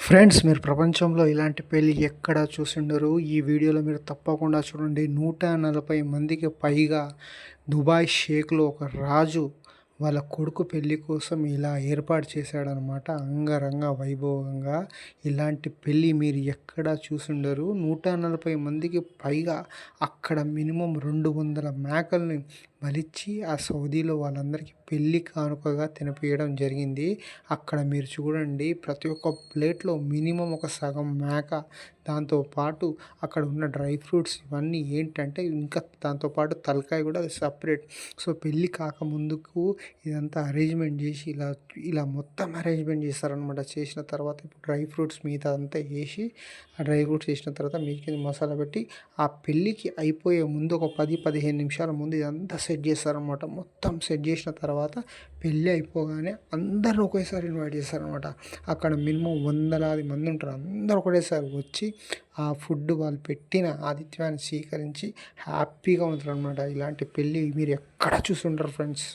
Friends, మీరు ప్రపంచంలో ఇలాంటి పెళ్లి ఎక్కడ చూసుండరు. ఈ వీడియోలో మీరు తప్పకుండా చూడండి. 140 మందికి పైగా దుబాయ్ షేక్‌లో ఒక రాజు వాళ్ళ కొడుకు పెళ్లి కోసం ఇలా ఏర్పాటు చేశాడనమాట. అంగరంగ వైభవంగా. ఇలాంటి పెళ్లి మీరు ఎక్కడా చూసుండరు. 140 మందికి పైగా అక్కడ మినిమమ్ 200 మేకల్ని బలిచ్చి ఆ సౌదీలో వాళ్ళందరికీ పెళ్లి కానుకగా తినిపియడం జరిగింది. అక్కడ మీరు చూడండి, ప్రతి ఒక్క ప్లేట్‌లో మినిమమ్ ఒక సగం మేక, దాంతోపాటు అక్కడ ఉన్న డ్రై ఫ్రూట్స్ ఇవన్నీ ఏంటంటే ఇంకా దాంతోపాటు తలకాయ కూడా సెపరేట్. సో, పెళ్లి కాకముందుకు ఇదంతా అరేంజ్‌మెంట్ చేసి ఇలా మొత్తం అరేంజ్‌మెంట్ చేస్తారనమాట. చేసిన తర్వాత ఇప్పుడు డ్రై ఫ్రూట్స్ మిగతా అంతా ఏసి, ఆ డ్రై ఫ్రూట్స్ ఏసిన తర్వాత మీదికెళ్ళి మసాలా పెట్టి, ఆ పెళ్ళికి అయిపోయే ముందు ఒక 10, 15 నిమిషాల ముందు ఇదంతా సెట్ చేస్తారనమాట. మొత్తం సెట్ చేసిన తర్వాత పెళ్ళి అయిపోగానే అందరిని ఒకేసారి ఇన్వైట్ చేస్తారనమాట. అక్కడ మినిమమ్ వందలాది మంది ఉంటారు. అందరూ ఒకటేసారి వచ్చి ఆ ఫుడ్ వాళ్ళు పెట్టిన ఆతిథ్యాన్ని స్వీకరించి హ్యాపీగా ఉంటారనమాట. ఇలాంటి పెళ్ళి మీరు ఎక్కడ చూసుండరు ఫ్రెండ్స్.